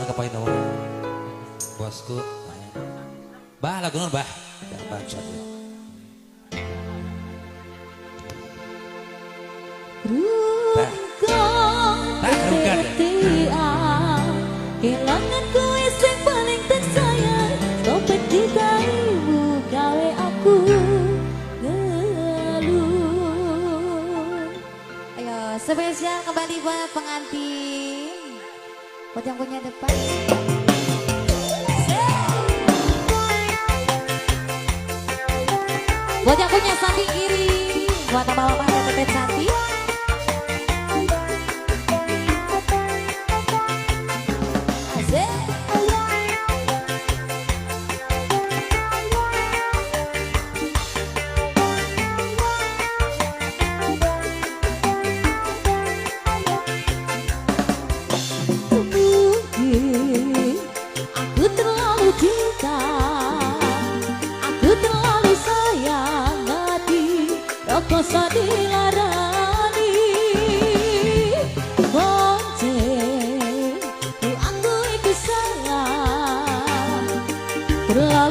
laguna kapain awak. Bosku. Bah laguna bah. Baca dia. Kelangan kowe sing paling tak sayang, dompet digaimu gawe aku ngeluh. Ayo spesial kembali buat pengantin, buat yang punya depan. Buat yang punya samping kiri, buat bapak-bapak dan teteh cantik. Aku terlalu cinta, aku terlalu sayang hati, rasa dilarani. Bonceng, aku ikut salah, terlalu